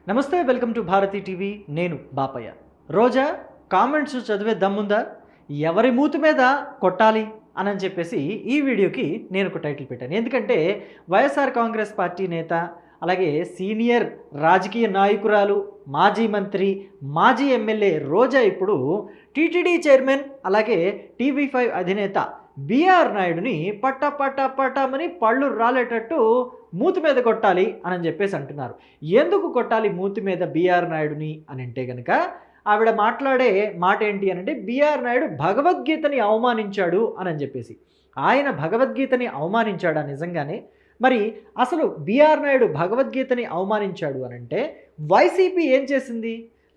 నమస్తే, welcome to Bharati TV. నేను బాపయ్య. రోజా comments చదివే దమ్ముందా? ఎవరి మూతి మీద కొట్టాలి అని చెప్పేసి ఈ వీడియోకి నేను ఒక టైటిల్ పెట్టాను. ఎందుకంటే వైఎస్ఆర్ కాంగ్రెస్ పార్టీ నేత, అలాగే సీనియర్ రాజకీయ నాయకురాలు, మాజీ మంత్రి, మాజీ ఎమ్మెల్యే రోజా ఇప్పుడు టీటీడీ చైర్మన్, అలాగే టీవీ5 అధినేత బిఆర్ నాయుడుని పట్టమని పళ్ళు రాలేటట్టు మూతి మీద కొట్టాలి అని చెప్పేసి అంటున్నారు. ఎందుకు కొట్టాలి మూతి మీద బిఆర్ నాయుడుని అని అంటే కనుక ఆవిడ మాట్లాడే మాట ఏంటి అని అంటే, బిఆర్ నాయుడు భగవద్గీతని అవమానించాడు అని చెప్పేసి. ఆయన భగవద్గీతని అవమానించాడా నిజంగానే? మరి అసలు బిఆర్ నాయుడు భగవద్గీతని అవమానించాడు అని అంటే వైసీపీ ఏం చేసింది?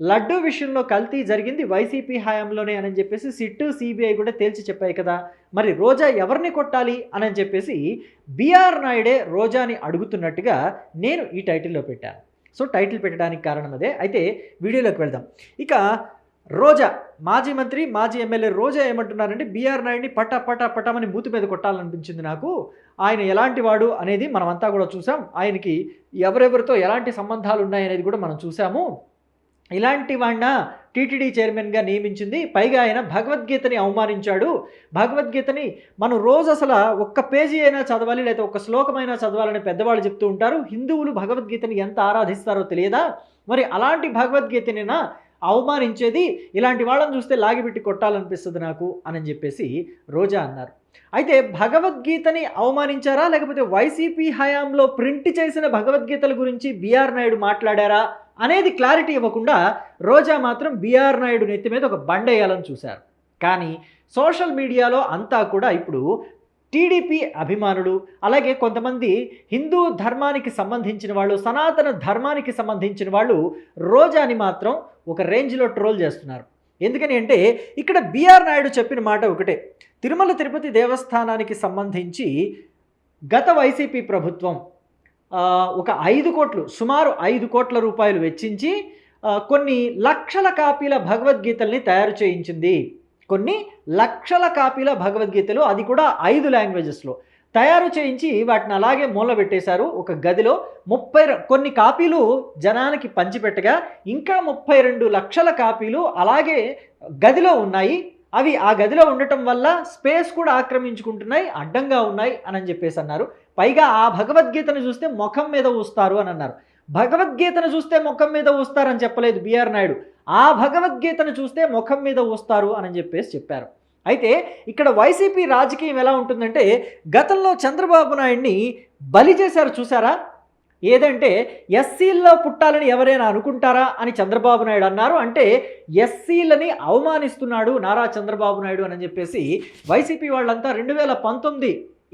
లడ్డూ విషయంలో కల్తీ జరిగింది వైసీపీ హయాంలోనే అని చెప్పేసి సిట్టు, సిబిఐ కూడా తేల్చి చెప్పాయి కదా. మరి రోజా ఎవరిని కొట్టాలి అని చెప్పేసి బిఆర్ నాయుడే రోజాని అడుగుతున్నట్టుగా నేను ఈ టైటిల్లో పెట్టాను. సో టైటిల్ పెట్టడానికి కారణం అదే. అయితే వీడియోలోకి వెళ్దాం. ఇక రోజా, మాజీ మంత్రి, మాజీ ఎమ్మెల్యే రోజా ఏమంటున్నారంటే, బిఆర్ నాయుడిని పట్టమని మూతి మీద కొట్టాలనిపించింది నాకు. ఆయన ఎలాంటి వాడు అనేది మనమంతా కూడా చూసాం. ఆయనకి ఎవరెవరితో ఎలాంటి సంబంధాలు ఉన్నాయనేది కూడా మనం చూసాము. ఇలాంటి వాడిన టీటీడీ చైర్మన్గా నియమించింది. పైగా ఆయన భగవద్గీతని అవమానించాడు. భగవద్గీతని మనం రోజు అసలు ఒక్క పేజీ అయినా చదవాలి, లేదా ఒక శ్లోకమైనా చదవాలని పెద్దవాళ్ళు చెప్తూ ఉంటారు. హిందువులు భగవద్గీతని ఎంత ఆరాధిస్తారో తెలియదా? మరి అలాంటి భగవద్గీతనైనా అవమానించేది? ఇలాంటి వాళ్ళని చూస్తే లాగిపెట్టి కొట్టాలనిపిస్తుంది నాకు అని చెప్పేసి రోజా అన్నారు. అయితే భగవద్గీతని అవమానించారా, లేకపోతే వైసీపీ హయాంలో ప్రింట్ చేసిన భగవద్గీతల గురించి బిఆర్ నాయుడు మాట్లాడారా అనేది క్లారిటీ ఇవ్వకుండా రోజా మాత్రం బిఆర్ నాయుడు నెత్తి మీద ఒక బండేయాలని చూశారు. కానీ సోషల్ మీడియాలో అంతా కూడా ఇప్పుడు టీడీపీ అభిమానులు, అలాగే కొంతమంది హిందూ ధర్మానికి సంబంధించిన వాళ్ళు, సనాతన ధర్మానికి సంబంధించిన వాళ్ళు రోజాని మాత్రం ఒక రేంజ్లో ట్రోల్ చేస్తున్నారు. ఎందుకని అంటే ఇక్కడ బిఆర్ నాయుడు చెప్పిన మాట ఒకటే. తిరుమల తిరుపతి దేవస్థానానికి సంబంధించి గత వైసీపీ ప్రభుత్వం ఒక 5 కోట్లు, సుమారు 5 కోట్ల రూపాయలు వెచ్చించి కొన్ని లక్షల కాపీల భగవద్గీతల్ని తయారు చేయించింది. కొన్ని లక్షల కాపీల భగవద్గీతలు, అది కూడా 5 లాంగ్వేజెస్లో తయారు చేయించి వాటిని అలాగే మూలబెట్టేశారు ఒక గదిలో. కొన్ని కాపీలు జనానికి పంచిపెట్టగా ఇంకా 32 లక్షల కాపీలు అలాగే గదిలో ఉన్నాయి. అవి ఆ గదిలో ఉండటం వల్ల స్పేస్ కూడా ఆక్రమించుకుంటున్నాయి, అడ్డంగా ఉన్నాయి అని చెప్పేసి అన్నారు. పైగా ఆ భగవద్గీతను చూస్తే ముఖం మీద ఊస్తారు అని అన్నారు. భగవద్గీతను చూస్తే ముఖం మీద ఊస్తారని చెప్పలేదు బిఆర్ నాయుడు. ఆ భగవద్గీతను చూస్తే ముఖం మీద ఊస్తారు అని చెప్పేసి చెప్పారు. అయితే ఇక్కడ వైసీపీ రాజకీయం ఎలా ఉంటుందంటే, గతంలో చంద్రబాబు నాయుడిని బలి చేశారు చూసారా? ఏదంటే ఎస్సీల్లో పుట్టాలని ఎవరైనా అనుకుంటారా అని చంద్రబాబు నాయుడు అన్నారు. అంటే ఎస్సీలని అవమానిస్తున్నాడు నారా చంద్రబాబు నాయుడు అని చెప్పేసి వైసీపీ వాళ్ళంతా 2019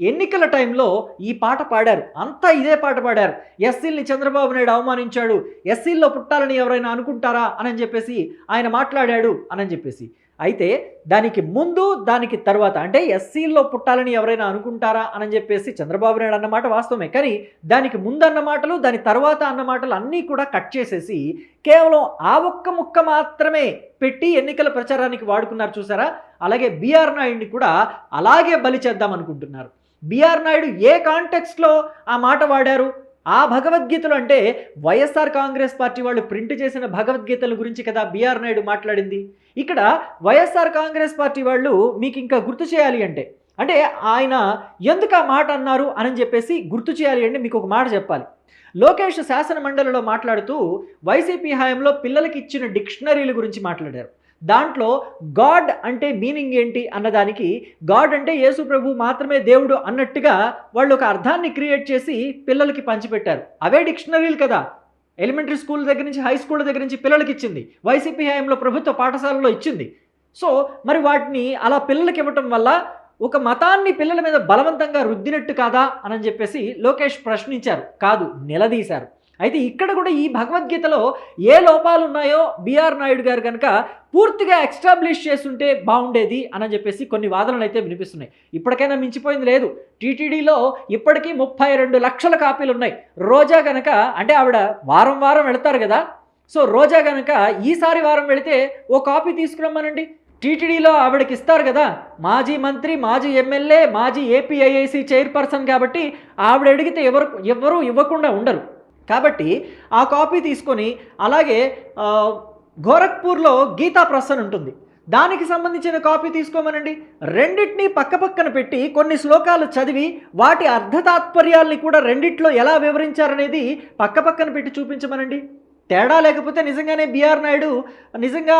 ఎన్నికల టైంలో ఈ పాట పాడారు. అంతా ఇదే పాట పాడారు. ఎస్సీల్ని చంద్రబాబు నాయుడు అవమానించాడు, ఎస్సీల్లో పుట్టాలని ఎవరైనా అనుకుంటారా అని చెప్పేసి ఆయన మాట్లాడాడు అని చెప్పేసి. అయితే దానికి ముందు, దానికి తర్వాత, అంటే ఎస్సీల్లో పుట్టాలని ఎవరైనా అనుకుంటారా అని చెప్పేసి చంద్రబాబు నాయుడు అన్నమాట వాస్తవమే. కానీ దానికి ముందు అన్న మాటలు, దాని తర్వాత అన్న మాటలు అన్నీ కూడా కట్ చేసేసి కేవలం ఆ ఒక్క ముక్క మాత్రమే పెట్టి ఎన్నికల ప్రచారానికి వాడుకున్నారు చూసారా? అలాగే బిఆర్ నాయుడిని కూడా అలాగే బలి చేద్దాం అనుకుంటున్నారు. బిఆర్ నాయుడు ఏ కాంటెక్స్ట్లో ఆ మాట వాడారు? ఆ భగవద్గీతలు అంటే వైఎస్ఆర్ కాంగ్రెస్ పార్టీ వాళ్ళు ప్రింట్ చేసిన భగవద్గీతల గురించి కదా బిఆర్ నాయుడు మాట్లాడింది. ఇక్కడ వైఎస్ఆర్ కాంగ్రెస్ పార్టీ వాళ్ళు మీకు ఇంకా గుర్తు చేయాలి అంటే ఆయన ఎందుకు ఆ మాట అన్నారు అని చెప్పేసి గుర్తు చేయాలి అంటే మీకు ఒక మాట చెప్పాలి. లోకేష్ శాసన మండలిలో మాట్లాడుతూ వైసీపీ హయాంలో పిల్లలకి ఇచ్చిన డిక్షనరీల గురించి మాట్లాడారు. దాంట్లో గాడ్ అంటే మీనింగ్ ఏంటి అన్నదానికి, గాడ్ అంటే యేసు ప్రభు మాత్రమే దేవుడు అన్నట్టుగా వాళ్ళు ఒక అర్థాన్ని క్రియేట్ చేసి పిల్లలకి పంచిపెట్టారు. అవే డిక్షనరీలు కదా ఎలిమెంటరీ స్కూల్ దగ్గర నుంచి, హై స్కూల్ దగ్గర నుంచి పిల్లలకి ఇచ్చింది వైసీపీ హయాంలో ప్రభుత్వ పాఠశాలలో ఇచ్చింది. సో మరి వాటిని అలా పిల్లలకి ఇవ్వటం వల్ల ఒక మతాన్ని పిల్లల మీద బలవంతంగా రుద్దినట్టు కాదా అని చెప్పేసి లోకేష్ ప్రశ్నించారు, కాదు నిలదీశారు. అయితే ఇక్కడ కూడా ఈ భగవద్గీతలో ఏ లోపాలు ఉన్నాయో బిఆర్ నాయుడు గారు కనుక పూర్తిగా ఎస్టాబ్లిష్ చేస్తుంటే బాగుండేది అని చెప్పేసి కొన్ని వాదనలు అయితే వినిపిస్తున్నాయి. ఇప్పటికైనా మించిపోయింది లేదు. టీటీడీలో ఇప్పటికీ 32 లక్షల కాపీలు ఉన్నాయి. రోజా కనుక, అంటే ఆవిడ వారం వారం వెళతారు కదా, సో రోజా కనుక ఈసారి వారం వెళితే ఓ కాపీ తీసుకురమ్మనండి. టీటీడీలో ఆవిడకి ఇస్తారు కదా, మాజీ మంత్రి, మాజీ ఎమ్మెల్యే, మాజీ ఏపీఐఐసి చైర్పర్సన్ కాబట్టి ఆవిడ అడిగితే ఎవరు ఇవ్వకుండా ఉండరు. కాబట్టి ఆ కాపీ తీసుకొని అలాగే గోరఖ్పూర్లో గీతా ప్రసన్ ఉంటుంది, దానికి సంబంధించిన కాపీ తీసుకోమనండి. రెండింటినీ పక్కపక్కన పెట్టి కొన్ని శ్లోకాలు చదివి వాటి అర్థతాత్పర్యాల్ని కూడా రెండిట్లో ఎలా వివరించారనేది పక్కపక్కన పెట్టి చూపించమనండి. తేడా లేకపోతే నిజంగానే బిఆర్ నాయుడు నిజంగా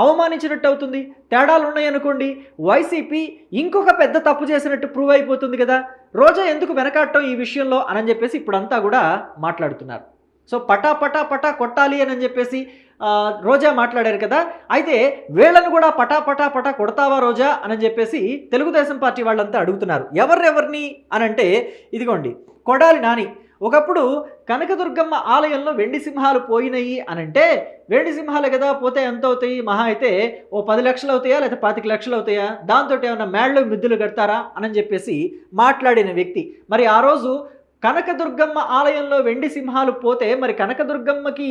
అవమానించినట్టు అవుతుంది. తేడాలు ఉన్నాయనుకోండి, వైసీపీ ఇంకొక పెద్ద తప్పు చేసినట్టు ప్రూవ్ అయిపోతుంది కదా. రోజా ఎందుకు వెనకాడటం ఈ విషయంలో అని చెప్పేసి ఇప్పుడంతా కూడా మాట్లాడుతున్నారు. సో పటా పటా పటా కొట్టాలి అని చెప్పేసి రోజా మాట్లాడారు కదా. అయితే వీళ్ళను కూడా పటా పటా పటా కొడతావా రోజా అని చెప్పేసి తెలుగుదేశం పార్టీ వాళ్ళంతా అడుగుతున్నారు. ఎవరిని అని అంటే ఇదిగోండి, కొడాలి నాని ఒకప్పుడు కనకదుర్గమ్మ ఆలయంలో వెండి సింహాలు పోయినాయి అనంటే, వెండి సింహాలు కదా పోతే ఎంత అవుతాయి, మహా అయితే ఓ 10 లక్షలు అవుతాయా లేదా 25 లక్షలు అవుతాయా, దాంతో ఏమన్నా మేడలు మిద్దులు కడతారా అని చెప్పేసి మాట్లాడిన వ్యక్తి. మరి ఆ రోజు కనకదుర్గమ్మ ఆలయంలో వెండి సింహాలు పోతే మరి కనకదుర్గమ్మకి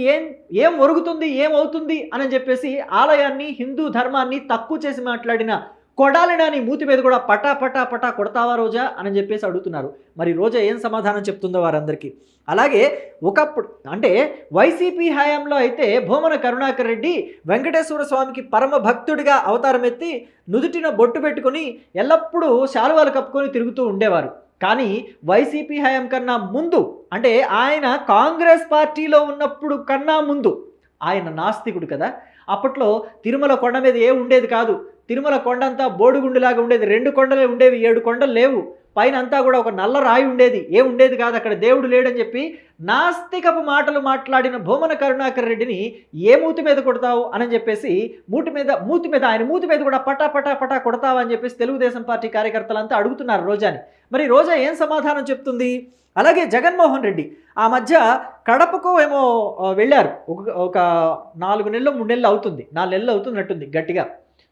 ఏం ఒరుగుతుంది, ఏమవుతుంది అని చెప్పేసి ఆలయాన్ని, హిందూ ధర్మాన్ని తక్కువ చేసి మాట్లాడిన కొడాలి నాని మూతి మీద కూడా పటా పటా పటా కొడతావా రోజా అని చెప్పేసి అడుగుతున్నారు. మరి రోజా ఏం సమాధానం చెప్తుందో వారందరికీ. అలాగే ఒకప్పుడు అంటే వైసీపీ హయాంలో అయితే భూమన కరుణాకర్ రెడ్డి వెంకటేశ్వర స్వామికి పరమ భక్తుడిగా అవతారం ఎత్తి నుదుటిన బొట్టు పెట్టుకొని ఎల్లప్పుడూ శాలువాలు కప్పుకొని తిరుగుతూ ఉండేవారు. కానీ వైసీపీ హయాం కన్నా ముందు అంటే ఆయన కాంగ్రెస్ పార్టీలో ఉన్నప్పుడు కన్నా ముందు ఆయన నాస్తికుడు కదా. అప్పట్లో తిరుమల కొండ మీద ఉండేది కాదు. తిరుమల కొండ అంతా బోడుగుండులాగా ఉండేది. 2 కొండలే ఉండేవి, 7 కొండలు లేవు. పైన అంతా కూడా ఒక నల్ల రాయి ఉండేది, ఉండేది కాదు, అక్కడ దేవుడు లేడని చెప్పి నాస్తికపు మాటలు మాట్లాడిన భూమన కరుణాకర్ రెడ్డిని ఏ మూతి మీద కొడతావు అని చెప్పేసి మూతి మీద ఆయన మూతి మీద కూడా పటా పటా పటా కొడతావా అని చెప్పేసి తెలుగుదేశం పార్టీ కార్యకర్తలంతా అడుగుతున్నారు రోజాని. మరి రోజా ఏం సమాధానం చెప్తుంది? అలాగే జగన్మోహన్ రెడ్డి ఆ మధ్య కడపకు ఏమో వెళ్ళారు. ఒక 4 నెలలు 3 నెలలు అవుతుంది, 4 నెలలు అవుతున్నట్టుంది గట్టిగా.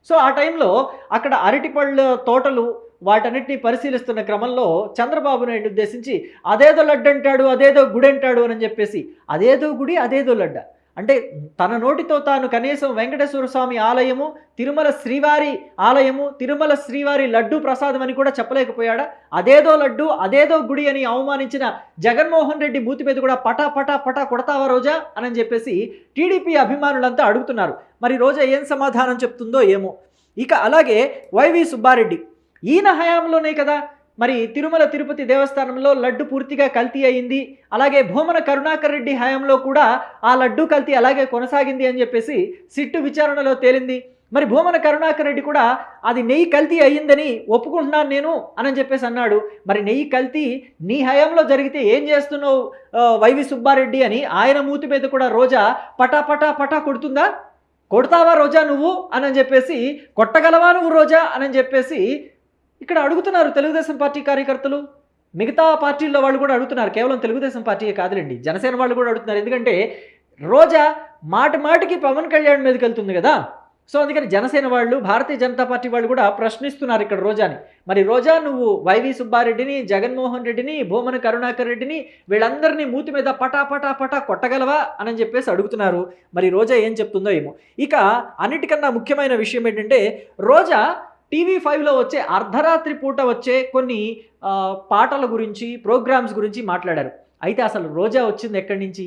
సో ఆ టైంలో అక్కడ అరటిపళ్ళ తోటలు వాటన్నిటిని పరిశీలిస్తున్న క్రమంలో చంద్రబాబు నాయుడు ఉద్దేశించి అదేదో లడ్డు అంటాడు, అదేదో గుడి అంటాడు అని చెప్పేసి, అదేదో గుడి అదేదో లడ్డ అంటే తన నోటితో తాను కనీసం వెంకటేశ్వర స్వామి ఆలయము, తిరుమల శ్రీవారి ఆలయము, తిరుమల శ్రీవారి లడ్డు ప్రసాదం అని కూడా చెప్పలేకపోయాడా? అదేదో లడ్డు అదేదో గుడి అని అవమానించిన జగన్మోహన్ రెడ్డి మూతి మీద కూడా పటా పటా పటా కొడతావా రోజా అని చెప్పేసి టీడీపీ అభిమానులంతా అడుగుతున్నారు. మరి రోజా ఏం సమాధానం చెప్తుందో ఏమో. ఇక అలాగే వైవి సుబ్బారెడ్డి ఈయన హయాంలోనే కదా మరి తిరుమల తిరుపతి దేవస్థానంలో లడ్డు పూర్తిగా కల్తీ అయింది. అలాగే భూమన కరుణాకర్ రెడ్డి హయాంలో కూడా ఆ లడ్డు కల్తీ అలాగే కొనసాగింది అని చెప్పేసి సిట్టు విచారణలో తేలింది. మరి భూమన కరుణాకర్ రెడ్డి కూడా అది నెయ్యి కల్తీ అయ్యిందని ఒప్పుకుంటున్నాను నేను అని చెప్పేసి అన్నాడు. మరి నెయ్యి కల్తీ నీ హయాంలో జరిగితే ఏం చేస్తున్నావు వైవి సుబ్బారెడ్డి అని ఆయన మూతి మీద కూడా రోజా పటా పటా పటా కొడతావా రోజా నువ్వు అని చెప్పేసి, కొట్టగలవా నువ్వు రోజా అని చెప్పేసి ఇక్కడ అడుగుతున్నారు తెలుగుదేశం పార్టీ కార్యకర్తలు. మిగతా పార్టీల్లో వాళ్ళు కూడా అడుగుతున్నారు, కేవలం తెలుగుదేశం పార్టీయే కాదులేండి, జనసేన వాళ్ళు కూడా అడుగుతున్నారు. ఎందుకంటే రోజా మాటికి పవన్ కళ్యాణ్ మీదకి వెళ్తుంది కదా. సో అందుకని జనసేన వాళ్ళు, భారతీయ జనతా పార్టీ వాళ్ళు కూడా ప్రశ్నిస్తున్నారు ఇక్కడ రోజాని. మరి రోజా నువ్వు వైవి సుబ్బారెడ్డిని, జగన్మోహన్ రెడ్డిని, భూమన కరుణాకర్ రెడ్డిని వీళ్ళందరినీ మూతి మీద పటా పటా పటా కొట్టగలవా అని చెప్పేసి అడుగుతున్నారు. మరి రోజా ఏం చెప్తుందో ఏమో. ఇక అన్నిటికన్నా ముఖ్యమైన విషయం ఏంటంటే రోజా TV5లో వచ్చే అర్ధరాత్రి పూట వచ్చే కొన్ని పాటల గురించి, ప్రోగ్రామ్స్ గురించి మాట్లాడారు. అయితే అసలు రోజా వచ్చింది ఎక్కడి నుంచి,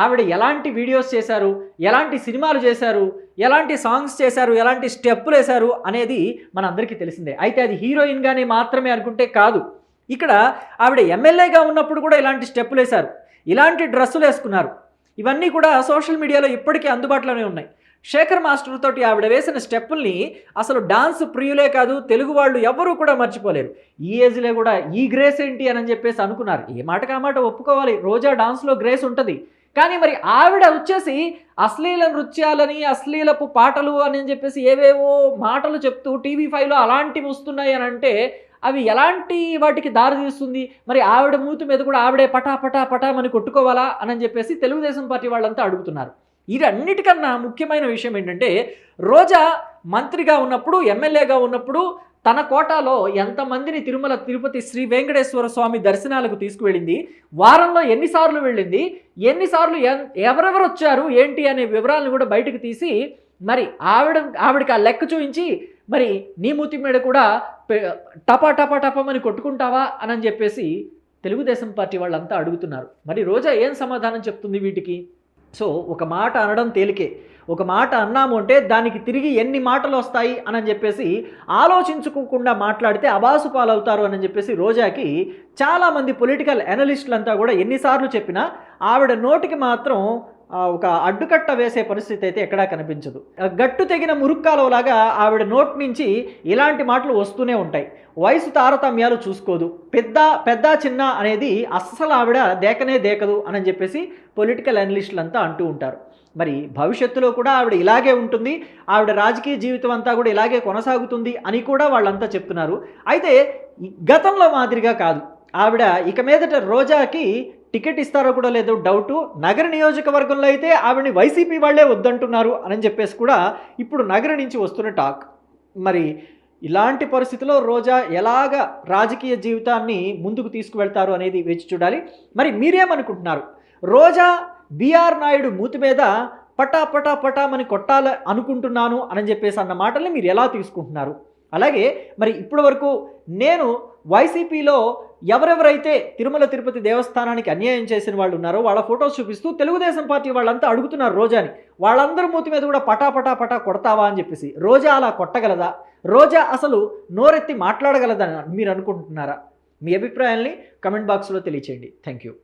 ఆవిడ ఎలాంటి వీడియోస్ చేశారు, ఎలాంటి సినిమాలు చేశారు, ఎలాంటి సాంగ్స్ చేశారు, ఎలాంటి స్టెప్పులు వేశారు అనేది మనందరికీ తెలిసిందే. అయితే అది హీరోయిన్గానే మాత్రమే అనుకుంటే కాదు. ఇక్కడ ఆవిడ ఎమ్మెల్యేగా ఉన్నప్పుడు కూడా ఇలాంటి స్టెప్పులు వేశారు, ఇలాంటి డ్రెస్సులు వేసుకున్నారు. ఇవన్నీ కూడా సోషల్ మీడియాలో ఇప్పటికీ అందుబాటులోనే ఉన్నాయి. శేఖర్ మాస్టర్ తోటి ఆవిడ వేసిన స్టెప్పుల్ని అసలు డాన్స్ ప్రియులే కాదు, తెలుగు వాళ్ళు ఎవరూ కూడా మర్చిపోలేరు. ఈ ఏజ్లో కూడా ఈ గ్రేస్ ఏంటి అని చెప్పేసి అనుకున్నారు. ఏ మాటకు ఆ మాట ఒప్పుకోవాలి, రోజా డాన్స్లో గ్రేస్ ఉంటుంది. కానీ మరి ఆవిడ వచ్చేసి అశ్లీల నృత్యాలని, అశ్లీలపు పాటలు అని చెప్పేసి ఏవేవో మాటలు చెప్తూ TV5లో అలాంటివి వస్తున్నాయి అని అంటే అవి ఎలాంటి వాటికి దారి తీస్తుంది? మరి ఆవిడ మూతి మీద కూడా ఆవిడే పటా పటా పటామని కొట్టుకోవాలా అని చెప్పేసి తెలుగుదేశం పార్టీ వాళ్ళంతా అడుగుతున్నారు. ఇదన్నిటికన్నా ముఖ్యమైన విషయం ఏంటంటే రోజా మంత్రిగా ఉన్నప్పుడు, ఎమ్మెల్యేగా ఉన్నప్పుడు తన కోటాలో ఎంతమందిని తిరుమల తిరుపతి శ్రీ వెంకటేశ్వర స్వామి దర్శనాలకు తీసుకువెళ్ళింది, వారంలో ఎన్నిసార్లు వెళ్ళింది, ఎన్నిసార్లు ఎవరెవరు వచ్చారు ఏంటి అనే వివరాలను కూడా బయటకు తీసి మరి ఆవిడకి ఆ లెక్క చూపించి మరి నీ మూతి మీద కూడా టపా టపా టపమని కొట్టుకుంటావా అని చెప్పేసి తెలుగుదేశం పార్టీ వాళ్ళంతా అడుగుతున్నారు. మరి రోజా ఏం సమాధానం చెప్తుంది వీటికి? సో ఒక మాట అనడం తేలికే, ఒక మాట అన్నాము అంటే దానికి తిరిగి ఎన్ని మాటలు వస్తాయి అని చెప్పేసి ఆలోచించుకోకుండా మాట్లాడితే అబాసు పాలవుతారు అని చెప్పేసి రోజాకి చాలామంది పొలిటికల్ అనలిస్టులంతా కూడా ఎన్నిసార్లు చెప్పినా ఆవిడ నోటికి మాత్రం ఒక అడ్డుకట్ట వేసే పరిస్థితి అయితే ఎక్కడా కనిపించదు. గట్టు తెగిన మురుక్కాలలాగా ఆవిడ నోటి నుంచి ఇలాంటి మాటలు వస్తూనే ఉంటాయి. వయసు తారతమ్యాలు చూసుకోదు, పెద్ద చిన్న అనేది అస్సలు ఆవిడ దేకనే దేకదు అని చెప్పేసి పొలిటికల్ అనలిస్టులంతా అంటూ ఉంటారు. మరి భవిష్యత్తులో కూడా ఆవిడ ఇలాగే ఉంటుంది, ఆవిడ రాజకీయ జీవితం అంతా కూడా ఇలాగే కొనసాగుతుంది అని కూడా వాళ్ళంతా చెప్తున్నారు. అయితే గతంలో మాదిరిగా కాదు, ఆవిడ ఇక మీదట రోజాకి టికెట్ ఇస్తారో కూడా లేదో డౌటు. నగర నియోజకవర్గంలో అయితే ఆవిడని వైసీపీ వాళ్ళే వద్దంటున్నారు అని చెప్పేసి కూడా ఇప్పుడు నగర నుంచి వస్తున్న టాక్. మరి ఇలాంటి పరిస్థితిలో రోజా ఎలాగ రాజకీయ జీవితాన్ని ముందుకు తీసుకువెళ్తారు అనేది వేచి చూడాలి. మరి మీరేమనుకుంటున్నారు? రోజా బీఆర్ నాయుడు మూతి మీద పటామని కొట్టాలి అనుకుంటున్నాను అని చెప్పేసి అన్న మాటల్ని మీరు ఎలా తీసుకుంటున్నారు? అలాగే మరి ఇప్పటి వరకు నేను వైసీపీలో ఎవరెవరైతే తిరుమల తిరుపతి దేవస్థానానికి అన్యాయం చేసిన వాళ్ళు ఉన్నారో వాళ్ళ ఫొటోస్ చూపిస్తూ తెలుగుదేశం పార్టీ వాళ్ళంతా అడుగుతున్నారు రోజాని, వాళ్ళందరూ మూతి మీద కూడా పటా కొడతావా అని చెప్పేసి. రోజా అలా కొట్టగలదా? రోజా అసలు నోరెత్తి మాట్లాడగలదని మీరు అనుకుంటున్నారా? మీ అభిప్రాయాల్ని కమెంట్ బాక్స్లో తెలియచేయండి. Thank you.